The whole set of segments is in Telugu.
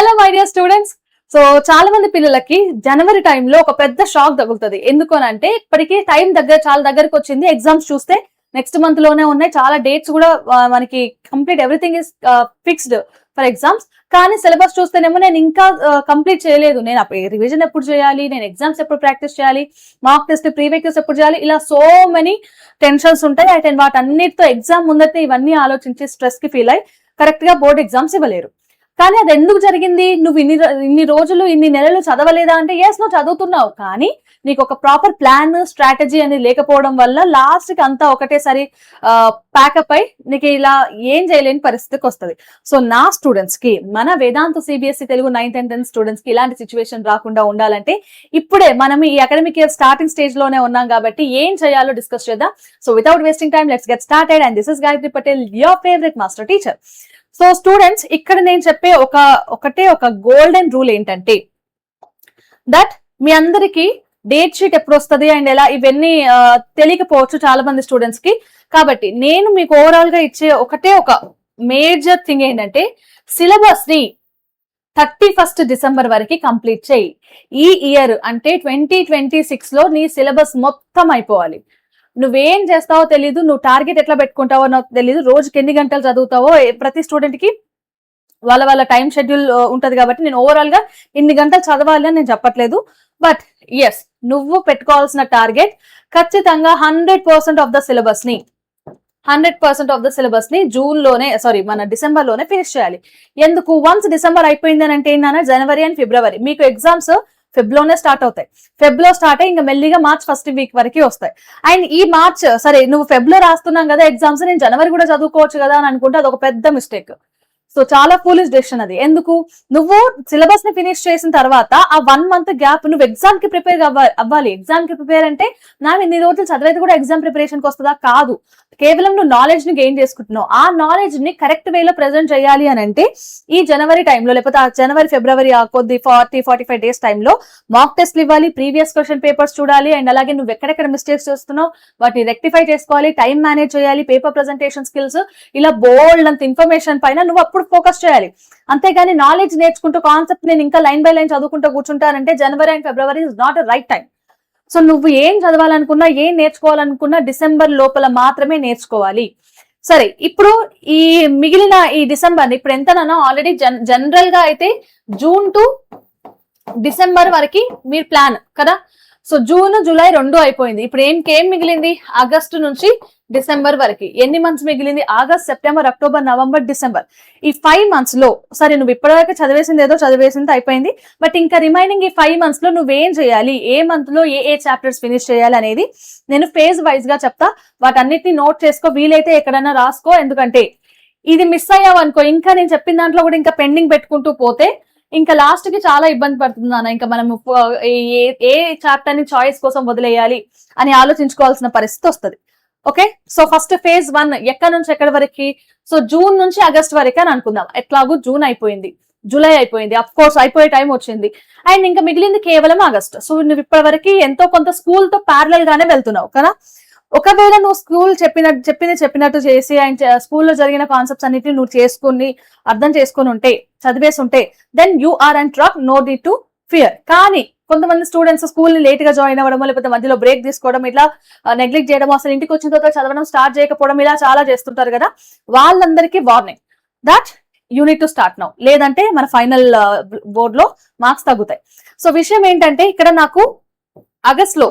Hello my dear students. So చాలా మంది పిల్లలకి జనవరి టైంలో ఒక పెద్ద షాక్ తగులుతుంది. ఎందుకనంటే ఇప్పటికీ టైం చాలా దగ్గరకు వచ్చింది. ఎగ్జామ్స్ చూస్తే నెక్స్ట్ మంత్ లోనే ఉన్నాయి. చాలా డేట్స్ కూడా మనకి complete everything is fixed for exams. కానీ సిలబస్ చూస్తేనేమో నేను ఇంకా కంప్లీట్ చేయలేదు. నేను రివిజన్ ఎప్పుడు చేయాలి, నేను ఎగ్జామ్స్ ఎప్పుడు ప్రాక్టీస్ చేయాలి, మార్క్ టెస్ట్ ప్రీవియస్ ఎప్పుడు చేయాలి, ఇలా సో మెనీ టెన్షన్స్ ఉంటాయి. అయితే వాటన్నిటితో ఎగ్జామ్ ముందతే ఇవన్నీ ఆలోచించి స్ట్రెస్ కి ఫీల్ అయ్యి కరెక్ట్ గా బోర్డ్ ఎగ్జామ్స్ ఇవ్వలేరు. కానీ అది ఎందుకు జరిగింది? నువ్వు ఇన్ని రోజులు ఇన్ని నెలలు చదవలేదా అంటే ఎస్, నువ్వు చదువుతున్నావు, కానీ నీకు ఒక ప్రాపర్ ప్లాన్ స్ట్రాటజీ అనేది లేకపోవడం వల్ల లాస్ట్ కి అంతా ఒకటేసారి ప్యాకప్ అయి నీకు ఇలా ఏం చేయలేని పరిస్థితికి వస్తుంది. సో నా స్టూడెంట్స్ కి, మన Vedanta CBSE Telugu 9th and 10th students కి ఇలాంటి సిచ్యువేషన్ రాకుండా ఉండాలంటే ఇప్పుడే మనం ఈ అకాడమిక్ ఇయర్ స్టార్టింగ్ స్టేజ్ లోనే ఉన్నాం కాబట్టి ఏం చేయాలో డిస్కస్ చేద్దాం. So without wasting time let's get started. And this is Gayatri Patel, your favourite master teacher. So students, ఇక్కడ నేను చెప్పే ఒక గోల్డెన్ రూల్ ఏంటంటే దట్ మీ అందరికి డేట్ షీట్ ఎప్పుడు వస్తుంది అండ్ ఎలా ఇవన్నీ తెలియకపోవచ్చు చాలా మంది స్టూడెంట్స్ కి. కాబట్టి నేను మీకు ఓవరాల్ గా ఇచ్చే ఒక మేజర్ థింగ్ ఏంటంటే సిలబస్ ని 31st డిసెంబర్ వరకు కంప్లీట్ చేయి. ఈ ఇయర్ అంటే 2026 లో నీ సిలబస్ మొత్తం అయిపోవాలి. నువ్వేం చేస్తావో తెలీదు, నువ్వు టార్గెట్ ఎట్లా పెట్టుకుంటావో నాకు తెలీదు, రోజుకి ఎన్ని గంటలు చదువుతావో ప్రతి స్టూడెంట్ కి వాళ్ళ టైం షెడ్యూల్ ఉంటది. కాబట్టి నేను ఓవరాల్ గా ఇన్ని గంటలు చదవాలి అని నేను చెప్పట్లేదు. బట్ ఎస్, నువ్వు పెట్టుకోవాల్సిన టార్గెట్ ఖచ్చితంగా 100% ఆఫ్ ద సిలబస్ ని జూన్ లోనే మన డిసెంబర్ లోనే ఫినిష్ చేయాలి. ఎందుకు? వన్స్ డిసెంబర్ అయిపోయింది అని అంటే ఏంటన్నా, జనవరి అండ్ ఫిబ్రవరి మీకు ఎగ్జామ్స్ ఫెబ్ లోనే స్టార్ట్ అవుతాయి. ఫెబ్ లో స్టార్ట్ అయ్యి ఇంకా మెల్లిగా మార్చ్ ఫస్ట్ వీక్ వరకు వస్తాయి. అండ్ ఈ మార్చ్ సరే నువ్వు ఫెబ్ లో రాస్తున్నాం కదా ఎగ్జామ్స్, నేను జనవరి కూడా చదువుకోవచ్చు కదా అని అనుకుంటే అది ఒక పెద్ద మిస్టేక్. సో చాలా ఫూలిష్ డెసిషన్ అది. ఎందుకు? నువ్వు సిలబస్ ని ఫినిష్ చేసిన తర్వాత ఆ 1 month గ్యాప్ నువ్వు ఎగ్జామ్ కి ప్రిపేర్ అవ్వాలి. ఎగ్జామ్ కి ప్రిపేర్ అంటే ఇన్ని రోజులు చదివేది కూడా ఎగ్జామ్ ప్రిపరేషన్ కి వస్తుందా? కాదు. కేవలం నువ్వు నాలెడ్జ్ ని గెయిన్ చేసుకుంటున్నావు. ఆ నాలెడ్జ్ ని కరెక్ట్ వేలో ప్రెజెంట్ చేయాలి అని అంటే ఈ జనవరి టైంలో లేకపోతే జనవరి ఫిబ్రవరి కొద్ది 40-45 డేస్ టైంలో మాక్ టెస్ట్లు ఇవ్వాలి, ప్రీవియస్ క్వశ్చన్ పేపర్స్ చూడాలి, అండ్ అలాగే నువ్వు ఎక్కడెక్కడ మిస్టేక్స్ చేస్తున్నావు వాటిని రెక్టిఫై చేసుకోవాలి, టైం మేనేజ్ చేయాలి, పేపర్ ప్రెజెంటేషన్ స్కిల్స్, ఇలా బోల్డ్ అంత ఇన్ఫర్మేషన్ పైన నువ్వు అప్పుడు ఫోకస్ చేయాలి. అంతేగాని నాలెడ్జ్ నేర్చుకుంటూ కాన్సెప్ట్ నేను ఇంకా లైన్ బై లైన్ చదువుకుంటూ కూర్చుంటానంటే January and February is not a right time. So నువ్వు ఏం చదవాలనుకున్నా, ఏం నేర్చుకోవాలనుకున్నా డిసెంబర్ లోపల మాత్రమే నేర్చుకోవాలి. సరే, ఇప్పుడు ఈ మిగిలిన ఈ డిసెంబర్ ఇప్పుడు ఎంతనన్నా ఆల్రెడీ జనరల్ గా అయితే జూన్ టు డిసెంబర్ వరకు మీరు ప్లాన్ కదా. సో జూన్ జూలై 2 అయిపోయింది. ఇప్పుడు ఏం మిగిలింది? ఆగస్టు నుంచి డిసెంబర్ వరకు ఎన్ని మంత్స్ మిగిలింది? August, September, October, November, December. ఈ 5 months లో సరే నువ్వు ఇప్పటివరకు చదివేసింది అయిపోయింది. బట్ ఇంకా రిమైనింగ్ ఈ 5 months లో నువ్వేం చేయాలి, ఏ మంత్ లో ఏ చాప్టర్స్ ఫినిష్ చేయాలి అనేది నేను ఫేజ్ వైజ్ గా చెప్తా. వాటన్నిటిని నోట్ చేసుకో, వీలైతే ఎక్కడైనా రాసుకో. ఎందుకంటే ఇది మిస్ అయ్యావు అనుకో, ఇంకా నేను చెప్పిన దాంట్లో కూడా ఇంకా పెండింగ్ పెట్టుకుంటూ పోతే ఇంకా లాస్ట్ కి చాలా ఇబ్బంది పడుతుంది నాన్న. ఇంకా మనం ఏ చాప్టర్ ని చాయిస్ కోసం వదిలేయాలి అని ఆలోచించుకోవాల్సిన పరిస్థితి వస్తుంది. ఓకే, సో ఫస్ట్ ఫేజ్ 1 ఎక్కడి నుంచి ఎక్కడి వరకు? సో జూన్ నుంచి ఆగస్ట్ వరకు అని అనుకుందాం. ఎట్లాగూ జూన్ అయిపోయింది, జూలై అయిపోయింది, అఫ్ కోర్స్ అయిపోయే టైం వచ్చింది, అండ్ ఇంకా మిగిలింది కేవలం ఆగస్ట్. సో నువ్వు ఇప్పటి వరకు ఎంతో కొంత స్కూల్ తో ప్యారలల్ గానే వెళ్తున్నావు కదా. ఒకవేళ నువ్వు స్కూల్ చెప్పినట్టు చేసి అండ్ స్కూల్లో జరిగిన కాన్సెప్ట్స్ అన్నిటిని నువ్వు చేసుకుని అర్థం చేసుకుని ఉంటే, చదివేసి ఉంటే, then you are on track, no need to fear. కానీ కొంతమంది స్టూడెంట్స్ స్కూల్ ని లేట్ గా జాయిన్ అవ్వడం, లేకపోతే మధ్యలో బ్రేక్ తీసుకోవడం, ఇట్లా నెగ్లెక్ట్ చేయడం, అసలు ఇంటికి వచ్చిన తర్వాత చదవడం స్టార్ట్ చేయకపోవడం, ఇలా చాలా చేస్తుంటారు కదా. వాళ్ళందరికీ warning that you need to start now, లేదంటే మన ఫైనల్ బోర్డ్ లో మార్క్స్ తగ్గుతాయి. సో విషయం ఏంటంటే ఇక్కడ నాకు ఆగస్ట్ లో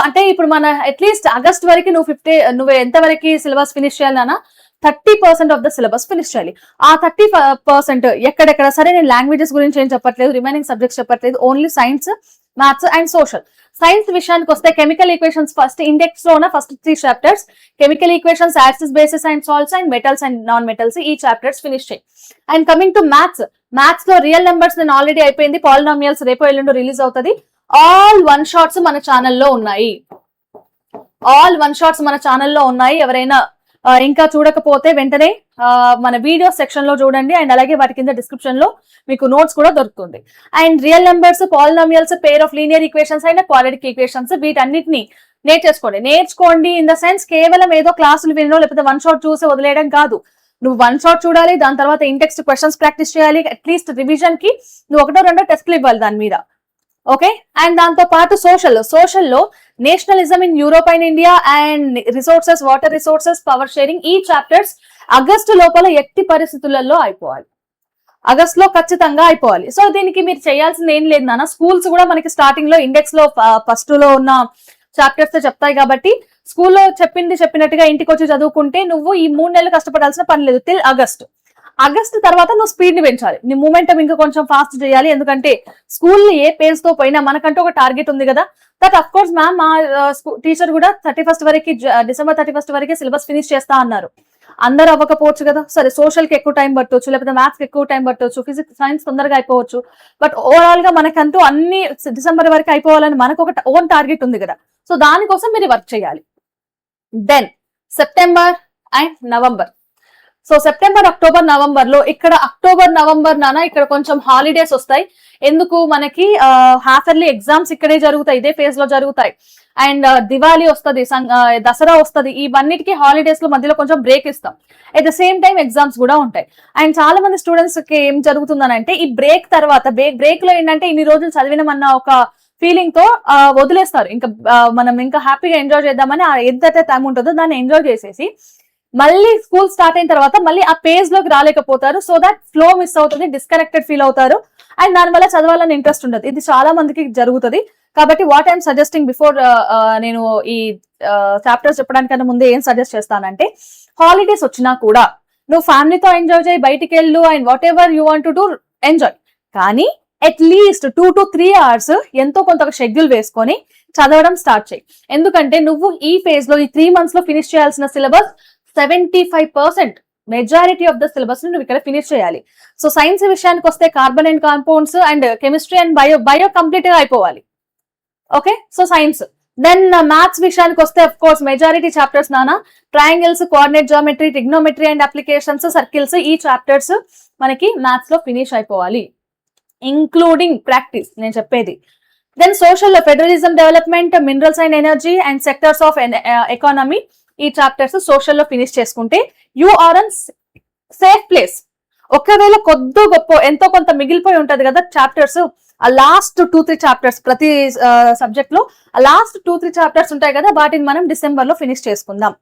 అంటే ఇప్పుడు మన అట్లీస్ట్ ఆగస్ట్ వరకు నువ్వు ఎంత వరకు సిలబస్ ఫినిష్ చేయాలన్నా 30% ఆఫ్ ద సిలబస్ ఫినిష్ చేయాలి. ఆ 30% ఎక్కడెక్కడ? సరే నేను లాంగ్వేజెస్ గురించి ఏం చెప్పట్లేదు, రిమైనింగ్ సబ్జెక్ట్స్ చెప్పట్లేదు, only science, maths and social. Science విషయానికి వస్తే కెమికల్ ఈక్వేషన్స్ ఫస్ట్ ఇండెక్స్ లోన first 3 chapters, chemical equations, acids, basis and salts and metals and non metals, ఈ చాప్టర్స్ ఫినిష్ చేయి. అండ్ కమింగ్ టు మ్యాథ్స్ లో రియల్ నెంబర్స్ నేను ఆల్రెడీ అయిపోయింది, పాలినామియల్స్ రేపు ఎల్లుండి రిలీజ్ అవుతుంది. ఆల్ 1 shots మన ఛానల్లో ఉన్నాయి. ఎవరైనా ఇంకా చూడకపోతే వెంటనే మన వీడియో సెక్షన్ లో చూడండి, అండ్ అలాగే వాటి కింద డిస్క్రిప్షన్ లో మీకు నోట్స్ కూడా దొరుకుతుంది. And real numbers, polynomials, pair of linear equations and quadratic equations, వీటన్నిటిని నేర్చుకోండి ఇన్ ద సెన్స్ కేవలం ఏదో క్లాసులు వినో లేకపోతే 1 shot చూసి వదిలేయడం కాదు. నువ్వు వన్ షాట్ చూడాలి, దాని తర్వాత ఇంటెక్స్ట్ క్వశ్చన్స్ ప్రాక్టీస్ చేయాలి, అట్లీస్ట్ రివిజన్ కి నువ్వు 1-2 టెస్ట్లు ఇవ్వాలి దాని మీద. ఓకే, అండ్ దాంతో పాటు సోషల్లో nationalism in Europe and India and resources, water resources, power sharing, ఈ చాప్టర్స్ ఆగస్టు లోపల ఎట్టి పరిస్థితులలో అయిపోవాలి. ఆగస్ట్ లో ఖచ్చితంగా అయిపోవాలి. సో దీనికి మీరు చేయాల్సింది ఏం లేదు నాన్న, స్కూల్స్ కూడా మనకి స్టార్టింగ్ లో ఇండెక్స్ లో ఫస్ట్ లో ఉన్న చాప్టర్స్ చెప్తాయి కాబట్టి స్కూల్లో చెప్పినట్టుగా ఇంటికి వచ్చి చదువుకుంటే నువ్వు ఈ 3 నెలలు కష్టపడాల్సిన పని లేదు. టిల్ ఆగస్ట్ తర్వాత నువ్వు స్పీడ్ ని పెంచాలి, నీ మూమెంటం ఇంకా కొంచెం ఫాస్ట్ చేయాలి. ఎందుకంటే స్కూల్ ఏ పేజ్ తో పోయినా మనకంటూ ఒక టార్గెట్ ఉంది కదా. దట్ అఫ్ కోర్స్ మ్యామ్, మా టీచర్ కూడా 31st వరకు, డిసెంబర్ 31st వరకే సిలబస్ ఫినిష్ చేస్తా అన్నారు. అందరూ అవ్వకపోవచ్చు కదా. సరే, సోషల్ కి ఎక్కువ టైం పట్టవచ్చు, లేకపోతే మ్యాథ్స్ కి ఎక్కువ టైం పట్టవచ్చు, ఫిజిక్స్ సైన్స్ తొందరగా అయిపోవచ్చు. బట్ ఓవరాల్ గా మనకంటూ అన్ని డిసెంబర్ వరకు అయిపోవాలని మనకు ఒక ఓన్ టార్గెట్ ఉంది కదా. సో దానికోసం మీరు వర్క్ చేయాలి. Then September and November. So September, October, November లో ఇక్కడ అక్టోబర్, నవంబర్ నాన్న ఇక్కడ కొంచెం హాలిడేస్ వస్తాయి. ఎందుకు, మనకి హాఫ్ ఇయర్లీ ఎగ్జామ్స్ ఇక్కడే జరుగుతాయి, ఇదే ఫేజ్ లో జరుగుతాయి. అండ్ దివాళీ వస్తుంది, దసరా వస్తుంది, ఇవన్నిటికీ హాలిడేస్ లో మధ్యలో కొంచెం బ్రేక్ ఇస్తాం. At the same time exams కూడా ఉంటాయి. అండ్ చాలా మంది స్టూడెంట్స్ కి ఏం జరుగుతుందనంటే ఈ బ్రేక్ తర్వాత బ్రేక్ లో ఏంటంటే ఇన్ని రోజులు చదివినమన్న ఒక ఫీలింగ్ తో వదిలేస్తారు. ఇంకా మనం ఇంకా హ్యాపీగా ఎంజాయ్ చేద్దామని ఎంతైతే టైం ఉంటుందో దాన్ని ఎంజాయ్ చేసేసి మళ్ళీ స్కూల్ స్టార్ట్ అయిన తర్వాత మళ్ళీ ఆ పేజ్ లోకి రాలేకపోతారు. సో దట్ ఫ్లో మిస్ అవుతుంది, డిస్కనెక్టెడ్ ఫీల్ అవుతారు, అండ్ దానివల్ల చదవాలని ఇంట్రెస్ట్ ఉండదు. ఇది చాలా మందికి జరుగుతుంది. కాబట్టి వాట్ ఐఎమ్ సజెస్టింగ్ బిఫోర్, నేను ఈ చాప్టర్స్ చెప్పడానికన్నా ముందే ఏం సజెస్ట్ చేస్తానంటే, హాలిడేస్ వచ్చినా కూడా నువ్వు ఫ్యామిలీతో ఎంజాయ్ చేయి, బయటికి వెళ్ళు, and what ever you want to do enjoy. కానీ అట్లీస్ట్ 2 to 3 hours ఎంతో కొంత షెడ్యూల్ వేసుకొని చదవడం స్టార్ట్ చేయి. ఎందుకంటే నువ్వు ఈ ఫేజ్ లో, ఈ 3 months లో ఫినిష్ చేయాల్సిన syllabus 75% majority of the syllabus నువ్వు ఇక్కడ ఫినిష్ చేయాలి. సో సైన్స్ విషయానికి వస్తే carbon and compounds and chemistry and bio complete గా అయిపోవాలి. Okay, so science. Then maths విషయానికి వస్తే అఫ్ కోర్స్ మెజారిటీ చాప్టర్స్ నానా, triangles, coordinate geometry, trigonometry and applications, circles, ఈ చాప్టర్స్ మనకి మ్యాథ్స్ లో ఫినిష్ అయిపోవాలి, ఇంక్లూడింగ్ ప్రాక్టీస్ నేను చెప్పేది. Then social, federalism, development, minerals and energy and sectors of economy, ఈ చాప్టర్స్ సోషల్ లో ఫినిష్ చేసుకుంటే you are on safe place. ఒకవేళ కొద్ది గొప్ప ఎంతో కొంత మిగిలిపోయి ఉంటది కదా చాప్టర్స్, ఆ లాస్ట్ 2-3 చాప్టర్స్ ప్రతి సబ్జెక్ట్ లో ఆ లాస్ట్ 2-3 చాప్టర్స్ ఉంటాయి కదా, వాటిని మనం డిసెంబర్ లో ఫినిష్ చేసుకుందాం.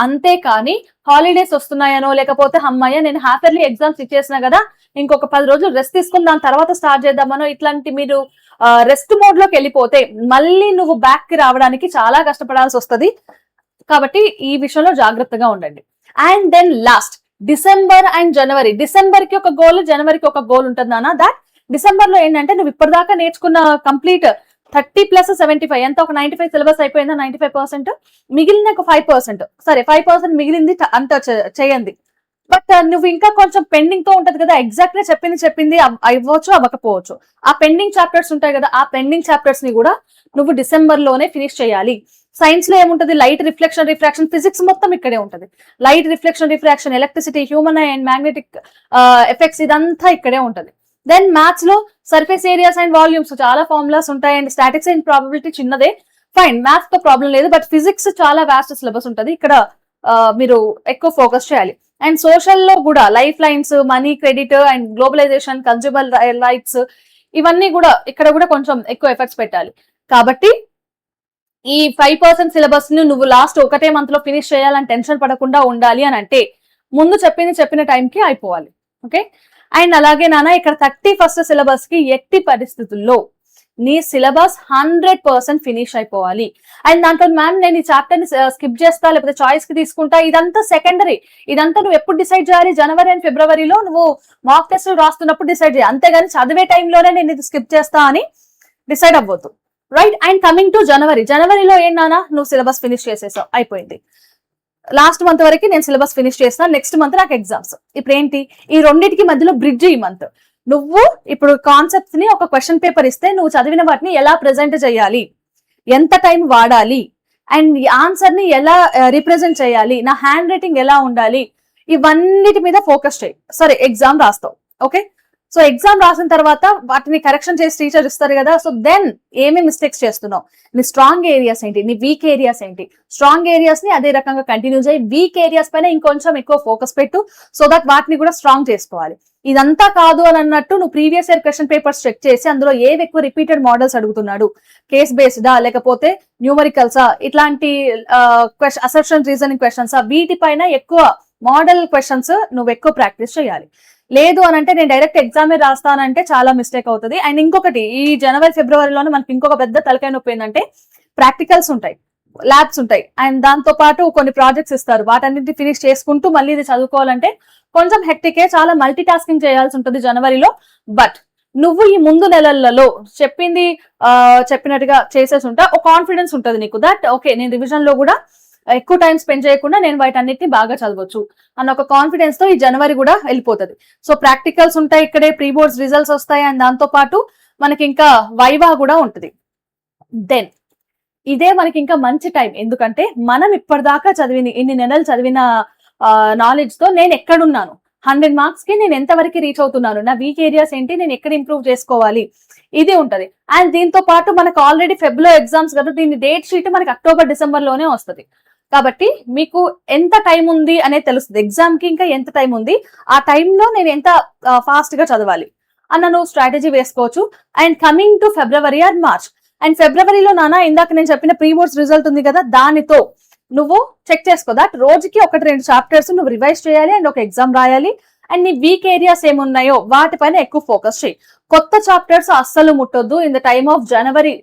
అంతేకాని హాలిడేస్ వస్తున్నాయనో, లేకపోతే అమ్మాయ నేను హాఫ్ ఇయర్లీ ఎగ్జామ్స్ ఇచ్చేసిన కదా ఇంకొక 10 రోజులు రెస్ట్ తీసుకుని దాని తర్వాత స్టార్ట్ చేద్దామనో, ఇట్లాంటి మీరు రెస్ట్ మోడ్ లోకి వెళ్ళిపోతే మళ్ళీ నువ్వు బ్యాక్ కి రావడానికి చాలా కష్టపడాల్సి వస్తుంది. కాబట్టి ఈ విషయంలో జాగ్రత్తగా ఉండండి. And then last December and January. December కి ఒక గోల్, జనవరికి ఒక గోల్ ఉంటుంది నాన్న. దాట్ డిసెంబర్ లో ఏంటంటే నువ్వు ఇప్పటిదాకా నేర్చుకున్న కంప్లీట్ 30 + 75 ఎంత, ఒక 95 సిలబస్ అయిపోయిందా, 95%, మిగిలిన ఒక 5%, సరే 5% మిగిలింది అంత చేయండి. బట్ నువ్వు ఇంకా కొంచెం పెండింగ్ తో ఉంటది కదా, ఎగ్జాక్ట్ గా చెప్పింది అవ్వచ్చు అవ్వకపోవచ్చు. ఆ పెండింగ్ చాప్టర్స్ ఉంటాయి కదా, ఆ పెండింగ్ చాప్టర్స్ ని కూడా నువ్వు డిసెంబర్ లోనే ఫినిష్ చేయాలి. సైన్స్ లో ఏముంటది, లైట్, రిఫ్లెక్షన్, రిఫ్రాక్షన్, ఫిజిక్స్ మొత్తం ఇక్కడే ఉంటది. Light, reflection, refraction, electricity, human and magnetic effects, ఇదంతా ఇక్కడే ఉంటది. దెన్ మ్యాథ్స్ లో సర్ఫేస్ ఏరియాస్ అండ్ వాల్యూమ్స్ చాలా ఫార్ములాస్ ఉంటాయి, అండ్ స్టాటిక్స్ అండ్ ప్రాబబిలిటీ చిన్నదే, ఫైన్, మ్యాథ్స్ తో ప్రాబ్లం లేదు. బట్ ఫిజిక్స్ చాలా వాస్ట్ సిలబస్ ఉంటది, ఇక్కడ మీరు ఎక్కువ ఫోకస్ చేయాలి. అండ్ సోషల్ లో కూడా lifelines, money, credit and globalization, consumer rights, ఇవన్నీ కూడా ఇక్కడ కూడా కొంచెం ఎక్కువ ఎఫర్ట్స్ పెట్టాలి. కాబట్టి ఈ 5% సిలబస్ ని నువ్వు లాస్ట్ ఒకటే మంత్ లో ఫినిష్ చేయాలని టెన్షన్ పడకుండా ఉండాలి అని అంటే ముందు చెప్పిన టైంకి అయిపోవాలి. ఓకే, అండ్ అలాగే నాన్న ఇక్కడ 31st సిలబస్ కి ఎట్టి పరిస్థితుల్లో నీ సిలబస్ 100% ఫినిష్ అయిపోవాలి. అండ్ దాంట్లో మ్యామ్ నేను ఈ చాప్టర్ ని స్కిప్ చేస్తా, లేకపోతే చాయిస్ కి తీసుకుంటా, ఇదంతా సెకండరీ. ఇదంతా నువ్వు ఎప్పుడు డిసైడ్ చేయాలి, జనవరి అండ్ ఫిబ్రవరిలో నువ్వు మాక్ టెస్ట్ రాస్తున్నప్పుడు డిసైడ్ చేయాలి. అంతేగాని చదివే టైంలోనే నేను ఇది స్కిప్ చేస్తా అని డిసైడ్ అవ్వద్దు, రైట్? అండ్ కమింగ్ టు జనవరిలో ఏంటన్నా నువ్వు సిలబస్ ఫినిష్ చేసేసావు, అయిపోయింది. లాస్ట్ మంత్ వరకు నేను సిలబస్ ఫినిష్ చేస్తా, నెక్స్ట్ మంత్ నాకు ఎగ్జామ్స్. ఇప్పుడు ఏంటి, ఈ రెండింటికి మధ్యలో బ్రిడ్జ్ ఈ మంత్. నువ్వు ఇప్పుడు కాన్సెప్ట్స్ ని ఒక క్వశ్చన్ పేపర్ ఇస్తే నువ్వు చదివిన వాటిని ఎలా ప్రెజెంట్ చేయాలి, ఎంత టైం వాడాలి, అండ్ ఆన్సర్ ని ఎలా రిప్రజెంట్ చేయాలి, నా హ్యాండ్ రైటింగ్ ఎలా ఉండాలి, ఇవన్నిటి మీద ఫోకస్ చేయి. సరే, ఎగ్జామ్ రాస్తావు, ఓకే, సో ఎగ్జామ్ రాసిన తర్వాత వాటిని కరెక్షన్ చేసి టీచర్ ఇస్తారు కదా. సో దెన్ ఏమేమి మిస్టేక్స్ చేస్తున్నావు, నీ స్ట్రాంగ్ ఏరియాస్ ఏంటి, నీ వీక్ ఏరియాస్ ఏంటి, స్ట్రాంగ్ ఏరియాస్ ని అదే రకంగా కంటిన్యూ చేయి, వీక్ ఏరియాస్ పైన ఇంకొంచెం ఎక్కువ ఫోకస్ పెట్టు, సో దట్ వాటిని కూడా స్ట్రాంగ్ చేసుకోవాలి. ఇదంతా కాదు అని అన్నట్టు నువ్వు previous year question papers check చేసి అందులో ఏవి ఎక్కువ రిపీటెడ్ మోడల్స్ అడుగుతున్నాడు, కేస్ బేస్డా లేకపోతే న్యూమరికల్సా, ఇట్లాంటి అసెప్షన్ రీజనింగ్ క్వశ్చన్సా, వీటిపైన ఎక్కువ మోడల్ క్వశ్చన్స్ నువ్వు ఎక్కువ ప్రాక్టీస్ చేయాలి. లేదు అని అంటే నేను డైరెక్ట్ ఎగ్జామే రాస్తానంటే చాలా మిస్టేక్ అవుతుంది. అండ్ ఇంకొకటి, ఈ జనవరి ఫిబ్రవరిలోనే మనకి ఇంకొక పెద్ద తలకాయ నొప్పి ఏంటంటే ప్రాక్టికల్స్ ఉంటాయి, ల్యాబ్స్ ఉంటాయి, అండ్ దాంతో పాటు కొన్ని ప్రాజెక్ట్స్ ఇస్తారు, వాటన్నిటిని ఫినిష్ చేసుకుంటూ మళ్ళీ ఇది చదువుకోవాలంటే కొంచెం హెక్టికే, చాలా మల్టీ టాస్కింగ్ చేయాల్సి ఉంటుంది జనవరిలో. బట్ నువ్వు ఈ ముందు నెలలలో చెప్పినట్టుగా చేసేసి ఉంటా, ఒక కాన్ఫిడెన్స్ ఉంటుంది నీకు దట్ ఓకే నేను రివిజన్ లో కూడా ఎక్కువ టైం స్పెండ్ చేయకుండా నేను వాటన్నిటిని బాగా చదవచ్చు అన్న ఒక కాన్ఫిడెన్స్ తో ఈ జనవరి కూడా వెళ్ళిపోతుంది. సో ప్రాక్టికల్స్ ఉంటాయి, ఇక్కడే ప్రీ బోర్డ్స్ రిజల్ట్స్ వస్తాయి, అండ్ దాంతో పాటు మనకి ఇంకా వైవా కూడా ఉంటుంది. దెన్ ఇదే మనకి ఇంకా మంచి టైం, ఎందుకంటే మనం ఇప్పటిదాకా ఇన్ని నెలలు చదివిన నాలెడ్జ్ తో నేను ఎక్కడున్నాను, 100 మార్క్స్ కి నేను ఎంతవరకు రీచ్ అవుతున్నాను, నా వీక్ ఏరియాస్ ఏంటి, నేను ఎక్కడ ఇంప్రూవ్ చేసుకోవాలి, ఇది ఉంటది. అండ్ దీంతో పాటు మనకు ఆల్రెడీ ఫెబ్ లో ఎగ్జామ్స్ కదా, దీని డేట్ షీట్ మనకి అక్టోబర్ డిసెంబర్ లోనే వస్తుంది. కాబట్టి మీకు ఎంత టైం ఉంది అనేది తెలుస్తుంది, ఎగ్జామ్ కి ఇంకా ఎంత టైం ఉంది, ఆ టైంలో నేను ఎంత ఫాస్ట్ గా చదవాలి అన్న నువ్వు స్ట్రాటజీ వేసుకోవచ్చు. And coming to February are March, and ఫిబ్రవరిలో ఇందాక నేను చెప్పిన ప్రీ బోర్డ్స్ రిజల్ట్ ఉంది కదా, దానితో నువ్వు చెక్ చేసుకో దట్ రోజుకి 1-2 చాప్టర్స్ నువ్వు రివైజ్ చేయాలి అండ్ ఒక ఎగ్జామ్ రాయాలి. అండ్ నీ వీక్ ఏరియాస్ ఏమున్నాయో వాటిపైన ఎక్కువ ఫోకస్ చేయి. కొత్త చాప్టర్స్ అస్సలు ముట్టొద్దు in the time of January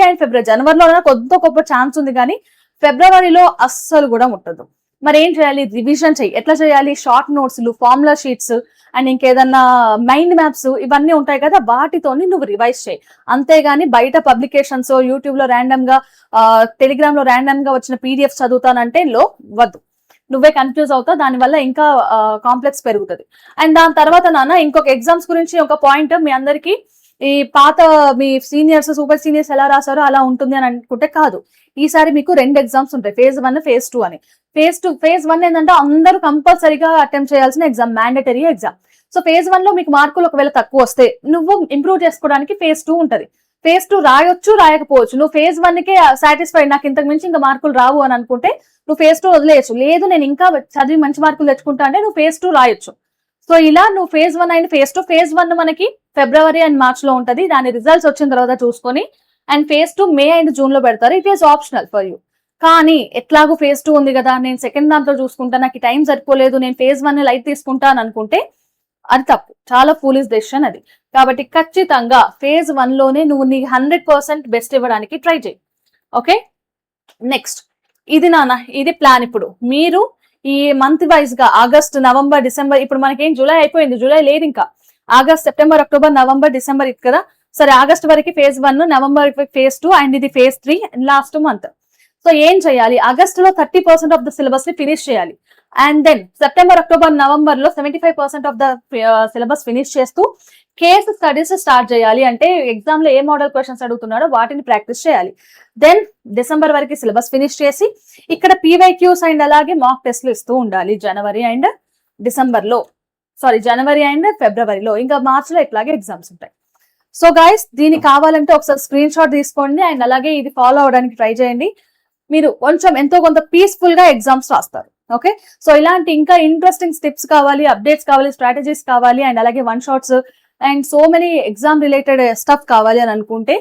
and February. జనవరిలో కొద్ది గొప్ప ఛాన్స్ ఉంది కానీ ఫిబ్రవరిలో అస్సలు కూడా ముట్టదు. మరి ఏం చేయాలి, రివిజన్ చెయ్యి. ఎట్లా చేయాలి, షార్ట్ నోట్స్లు, ఫార్ములా షీట్స్ అండ్ ఇంకేదన్నా మైండ్ మ్యాప్స్ ఇవన్నీ ఉంటాయి కదా, వాటితోని నువ్వు రివైజ్ చేయి. అంతేగాని బయట పబ్లికేషన్స్, యూట్యూబ్ లో ర్యాండమ్ గా, టెలిగ్రామ్ లో ర్యాండమ్ గా వచ్చిన పీడిఎఫ్ చదువుతానంటే వద్దు, నువ్వే కన్ఫ్యూజ్ అవుతావు, దానివల్ల ఇంకా కాంప్లెక్స్ పెరుగుతుంది. అండ్ దాని తర్వాత ఇంకొక ఎగ్జామ్స్ గురించి ఒక పాయింట్, మీ అందరికి ఈ పాత మీ సీనియర్స్, సూపర్ సీనియర్స్ ఎలా రాసారో అలా ఉంటుంది అని అనుకుంటే కాదు. ఈసారి మీకు 2 ఎగ్జామ్స్ ఉంటాయి, ఫేజ్ 1, ఫేజ్ 2 అని. ఫేజ్ 1 ఏంటంటే అందరూ కంపల్సరీగా అటెంప్ట్ చేయాల్సిన exam, mandatory exam. So phase 1 లో మీకు మార్కులు ఒకవేళ తక్కువ వస్తే నువ్వు ఇంప్రూవ్ చేసుకోవడానికి ఫేజ్ 2 ఉంటది. ఫేజ్ 2 రాయొచ్చు, రాయకపోవచ్చు. నువ్వు ఫేజ్ 1 కే సాటిస్ఫైడ్, నాకు ఇంతకు మించి ఇంకా మార్కులు రావు అని అనుకుంటే నువ్వు ఫేజ్ 2 వదిలేయచ్చు. లేదు నేను ఇంకా చదివి మంచి మార్కులు తెచ్చుకుంటా అంటే నువ్వు ఫేజ్ 2 రాయొచ్చు. సో ఇలా నువ్వు ఫేజ్ 1 అండ్ ఫేజ్ 2. ఫేజ్ 1 మనకి ఫిబ్రవరి అండ్ మార్చ్ లో ఉంటది, దాని రిజల్ట్స్ వచ్చిన తర్వాత చూసుకొని. And phase 2 May and June లో పెడతారు. It is optional for you. కానీ ఎట్లాగో ఫేజ్ 2 ఉంది కదా, నేను సెకండ్ దాంట్లో చూసుకుంటా, నాకు టైం సరిపోలేదు, నేను ఫేజ్ 1 లైట్ తీసుకుంటా అని అనుకుంటే అది తప్పు, చాలా ఫూలిష్ డెసిషన్ అది. కాబట్టి ఖచ్చితంగా ఫేజ్ 1 లోనే నువ్వు నీ 100% బెస్ట్ ఇవ్వడానికి ట్రై చేయి. ఓకే, నెక్స్ట్ ఇది ప్లాన్. ఇప్పుడు మీరు ఈ మంత్ వైజ్ గా ఆగస్ట్, నవంబర్, డిసెంబర్, ఇప్పుడు మనకేం జూలై అయిపోయింది, జూలై లేదు ఇంకా, August, September, October, November, December ఇది కదా. సరే, ఆగస్ట్ వరకు ఫేజ్ 1, నవంబర్ ఫేజ్ 2 అండ్ ఇది ఫేజ్ 3 లాస్ట్ మంత్. సో ఏం చేయాలి, ఆగస్ట్ లో 30% ఆఫ్ ద సిలబస్ ని ఫినిష్ చేయాలి. And then September, October, November లో 75% ఆఫ్ ద సిలబస్ ఫినిష్ చేస్తూ కేస్ స్టడీస్ స్టార్ట్ చేయాలి. అంటే ఎగ్జామ్ లో ఏ మోడల్ క్వశ్చన్స్ అడుగుతున్నాడో వాటిని ప్రాక్టీస్ చేయాలి. దెన్ డిసెంబర్ వరకు సిలబస్ ఫినిష్ చేసి ఇక్కడ పీవైక్యూస్ అండ్ అలాగే మాక్ టెస్ట్లు ఇస్తూ ఉండాలి జనవరి అండ్ ఫిబ్రవరిలో. ఇంకా మార్చ్ లో ఇట్లాగే ఎగ్జామ్స్ ఉంటాయి. సో గైస్, దీనికి కావాలంటే ఒకసారి స్క్రీన్ షాట్ తీసుకోండి అండ్ అలాగే ఇది ఫాలో అవడానికి ట్రై చేయండి. మీరు కొంచెం ఎంతో కొంత పీస్ఫుల్ గా ఎగ్జామ్స్ రాస్తారు. ఓకే, సో ఇలాంటి ఇంకా ఇంట్రెస్టింగ్ స్టెప్స్ కావాలి, అప్డేట్స్ కావాలి, స్ట్రాటజీస్ కావాలి అండ్ అలాగే 1 shots and so many exam related stuff కావాలి అని అనుకుంటే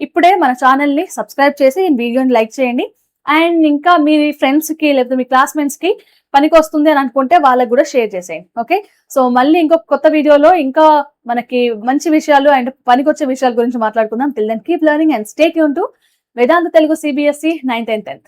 ఇప్పుడే మన ఛానల్ ని సబ్స్క్రైబ్ చేసి వీడియోని లైక్ చేయండి. అండ్ ఇంకా మీ ఫ్రెండ్స్ కి లేకపోతే మీ క్లాస్మేట్స్ కి పనికి వస్తుంది అని అనుకుంటే వాళ్ళకి కూడా షేర్ చేసేయండి. ఓకే, సో మళ్ళీ ఇంకొక కొత్త వీడియోలో ఇంకా మనకి మంచి విషయాలు అండ్ పనికొచ్చే విషయాల గురించి మాట్లాడుకుందాం. Till then keep learning and stay tuned to Vedantu Telugu CBSE 9th and 10th.